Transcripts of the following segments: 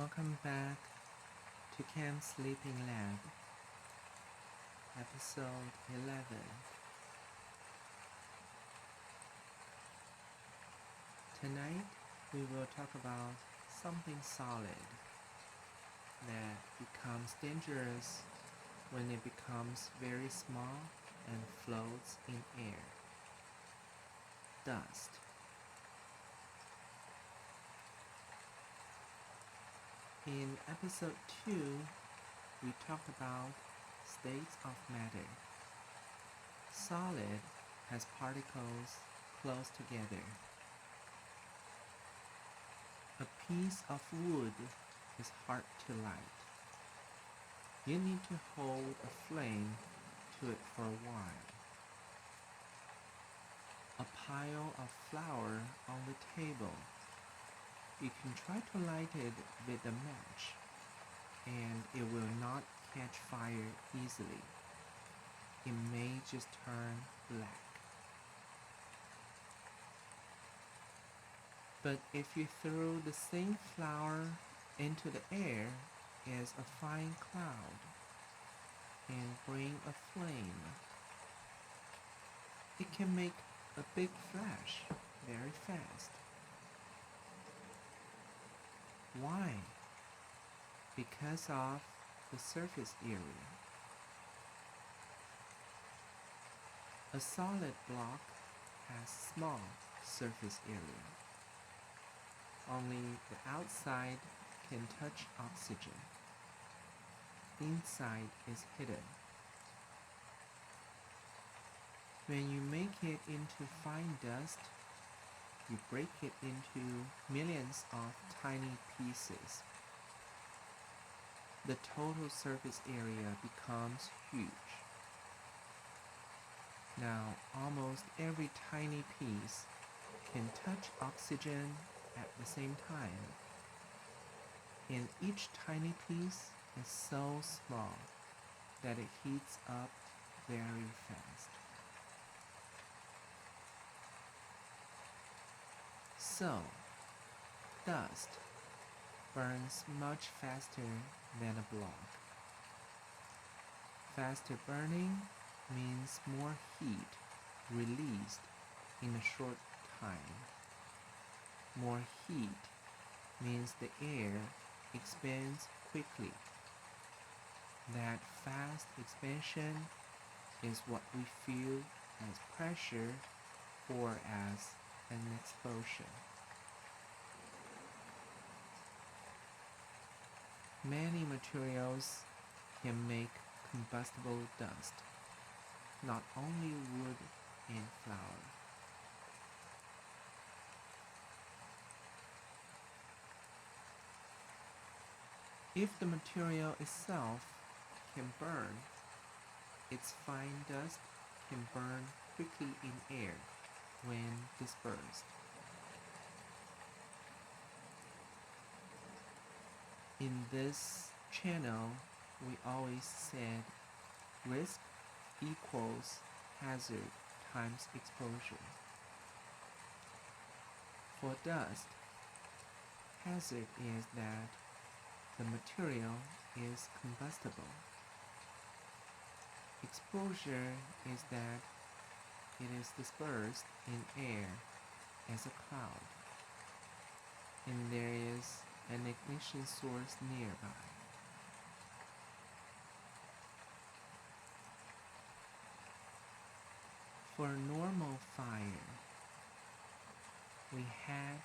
Welcome back to Chem Sleeping Lab, episode 11. Tonight we will talk about something solid that becomes dangerous when it becomes very small and floats in air. Dust. In episode 2, we talked about states of matter. Solid has particles close together. A piece of wood is hard to light. You need to hold a flame to it for a while. A pile of flour on the table. You can try to light it with a match, and it will not catch fire easily. It may just turn black. But if you throw the same flour into the air as a fine cloud and bring a flame, it can make a big flash very fast. Why? Because of the surface area. A solid block has small surface area. Only the outside can touch oxygen. Inside is hidden. When you make it into fine dust, you break it into millions of tiny pieces. The total surface area becomes huge. Now, almost every tiny piece can touch oxygen at the same time. And each tiny piece is so small that it heats up very fast. So, dust burns much faster than a block. Faster burning means more heat released in a short time. More heat means the air expands quickly. That fast expansion is what we feel as pressure or as an explosion. Many materials can make combustible dust, not only wood and flour. If the material itself can burn, its fine dust can burn quickly in air when dispersed. In this channel, we always said risk equals hazard times exposure. For dust, hazard is that the material is combustible. Exposure is that it is dispersed in air as a cloud, and there is an ignition source nearby. For a normal fire, we had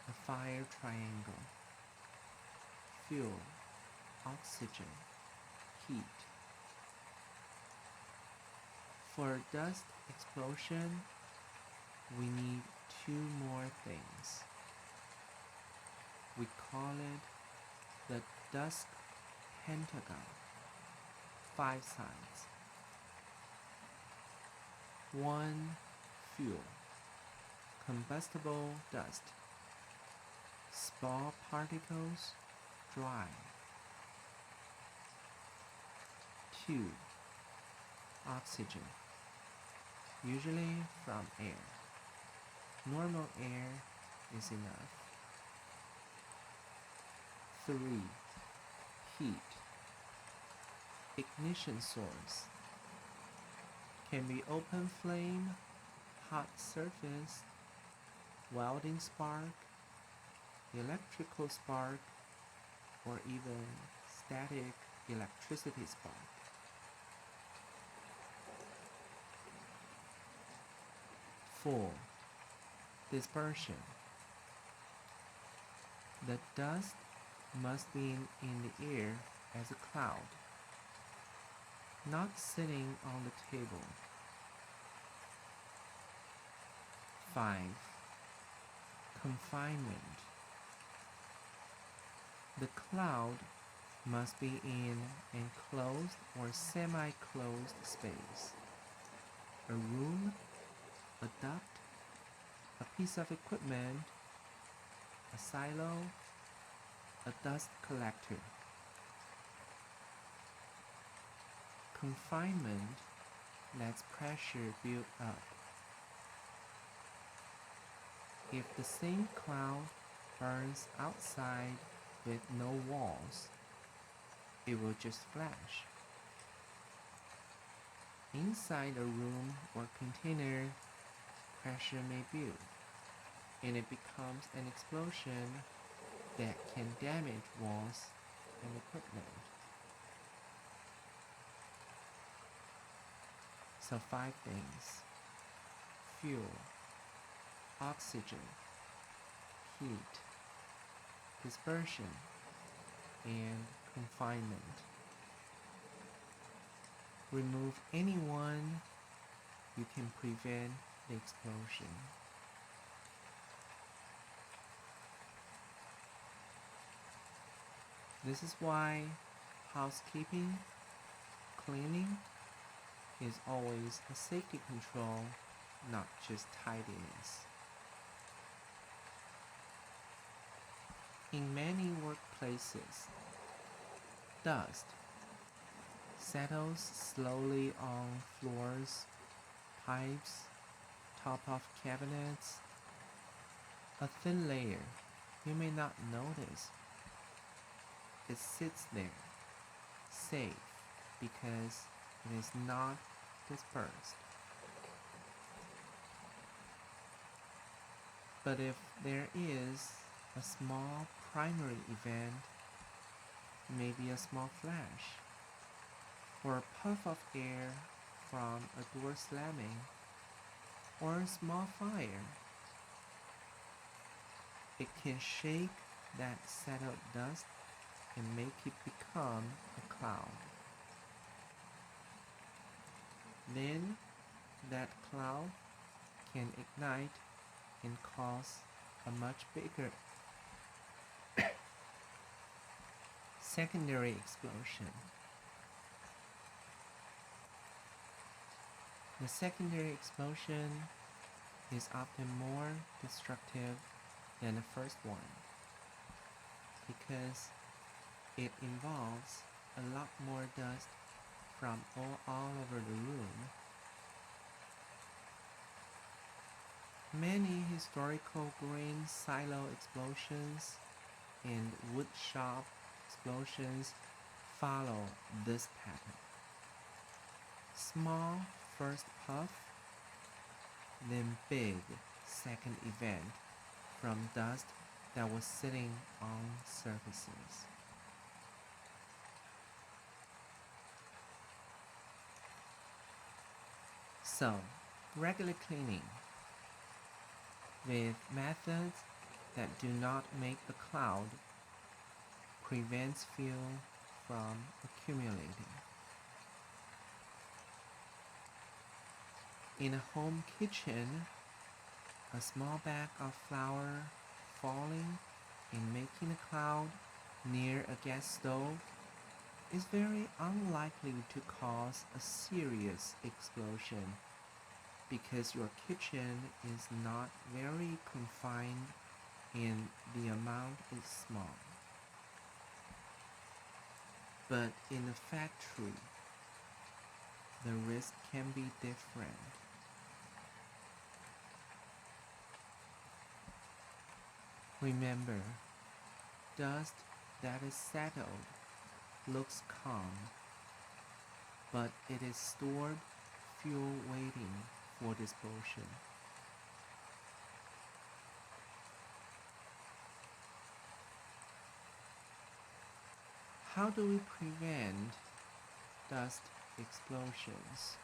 a fire triangle: fuel, oxygen, heat. For a dust explosion, we need two more things. We call it the dust pentagon, 5 sides. 1. Fuel, combustible dust, small particles, dry. 2. Oxygen, usually from air. Normal air is enough. 3. Heat. Ignition source can be open flame, hot surface, welding spark, electrical spark, or even static electricity spark. 4. Dispersion. The dust must be in the air as a cloud, not sitting on the table. 5. Confinement. The cloud must be in enclosed or semi-closed space, a room, a duct, a piece of equipment, a silo, a dust collector. Confinement lets pressure build up. If the same cloud burns outside with no walls, it will just flash. Inside a room or container, pressure may build, and it becomes an explosion that can damage walls and equipment. So 5 things: fuel, oxygen, heat, dispersion, and confinement. Remove any one, you can prevent the explosion. This is why housekeeping, cleaning, is always a safety control, not just tidiness. In many workplaces, dust settles slowly on floors, pipes, top of cabinets, a thin layer you may not notice. It sits there, safe, because it is not dispersed. But if there is a small primary event, maybe a small flash, or a puff of air from a door slamming, or a small fire, it can shake that settled dust and make it become a cloud. Then that cloud can ignite and cause a much bigger secondary explosion. The secondary explosion is often more destructive than the first one because it involves a lot more dust from all over the room. Many historical grain silo explosions and wood shop explosions follow this pattern. Small first puff, then big second event from dust that was sitting on surfaces. So, regular cleaning with methods that do not make a cloud prevents fuel from accumulating. In a home kitchen, a small bag of flour falling and making a cloud near a gas stove is very unlikely to cause a serious explosion because your kitchen is not very confined and the amount is small. But in a factory, the risk can be different. Remember, dust that is settled looks calm, but it is stored fuel waiting for dispersion. How do we prevent dust explosions?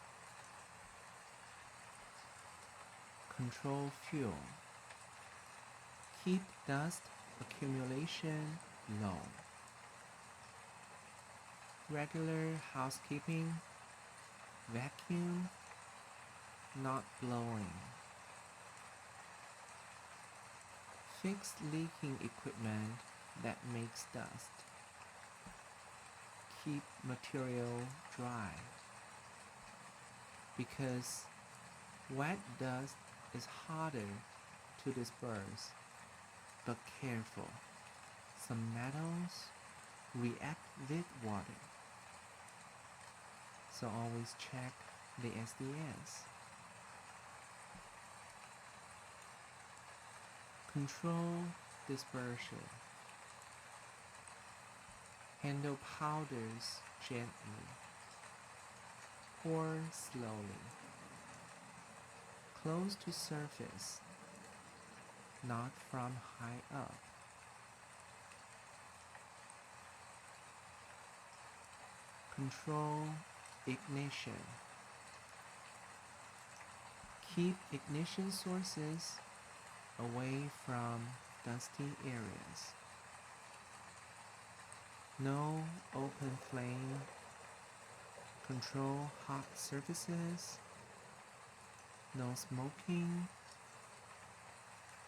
Control fuel. Keep dust accumulation low. Regular housekeeping, vacuum, not blowing. Fix leaking equipment that makes dust. Keep material dry, because wet dust is harder to disperse, but careful. Some metals react with water, so always check the SDS. Control dispersion. Handle powders gently. Pour slowly. Close to surface, not from high up. Control ignition. Keep ignition sources away from dusty areas. No open flame. Control hot surfaces. No smoking.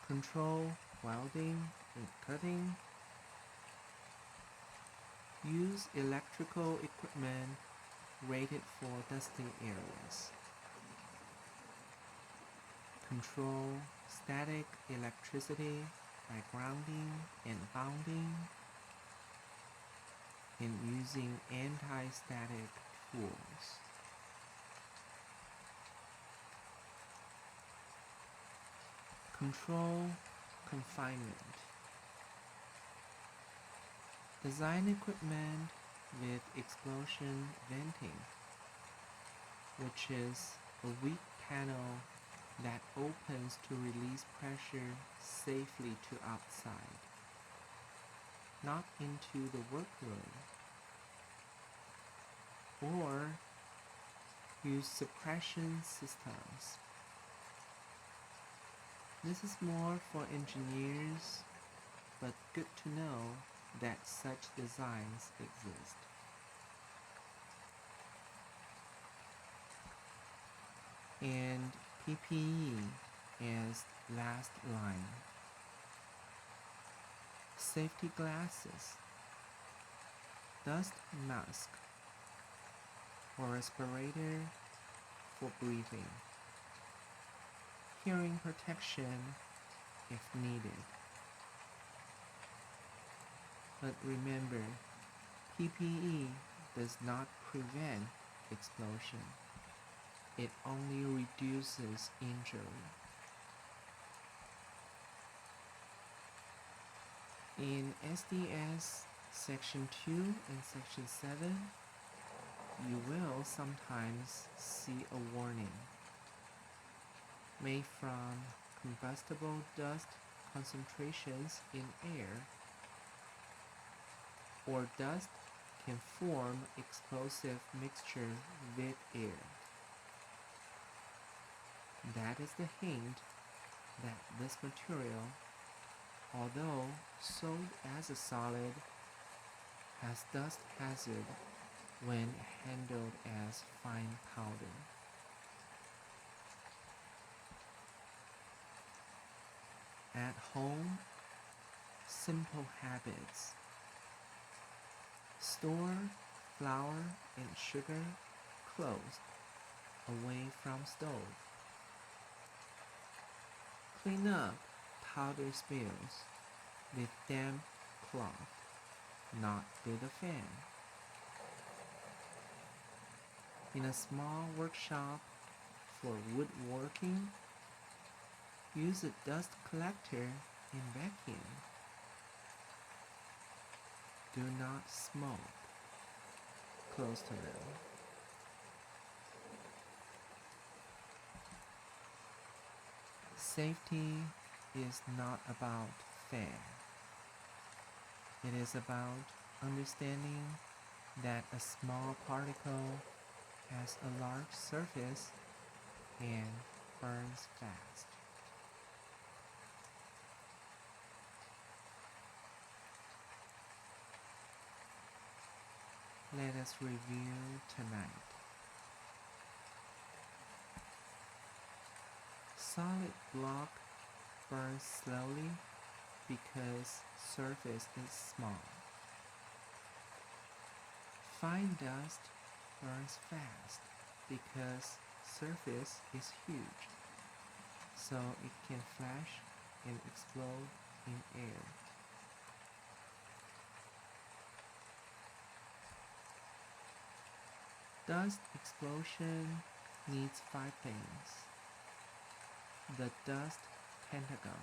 Control welding and cutting. Use electrical equipment rated for dusty areas. Control static electricity by grounding and bounding, and using anti-static tools. Control confinement. Design equipment with explosion venting, which is a weak panel that opens to release pressure safely to outside, not into the workroom. Or use suppression systems. This is more for engineers, but good to know that such designs exist. And PPE as last line. Safety glasses, dust mask, or respirator for breathing. Hearing protection if needed. But remember, PPE does not prevent explosion. It only reduces injury. In SDS Section 2 and Section 7, you will sometimes see a warning. Made from combustible dust concentrations in air, or dust can form explosive mixture with air. That is the hint that this material, although sold as a solid, has dust hazard when handled as fine powder. At home, simple habits. Store flour and sugar close, away from stove. Clean up powder spills with damp cloth, not with a fan. In a small workshop for woodworking, use a dust collector and vacuum. Do not smoke close to them. Safety is not about fear. It is about understanding that a small particle has a large surface and burns fast. Let us review tonight. Solid block burns slowly because surface is small. Fine dust burns fast because surface is huge, so it can flash and explode in air. Dust explosion needs 5 things. The dust pentagon.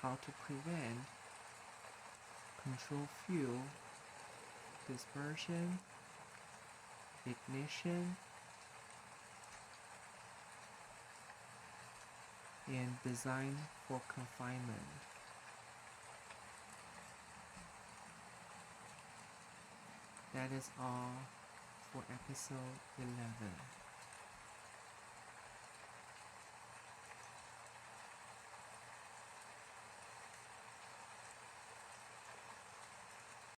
How to prevent, control fuel, dispersion, ignition, and design for confinement. That is all for episode 11.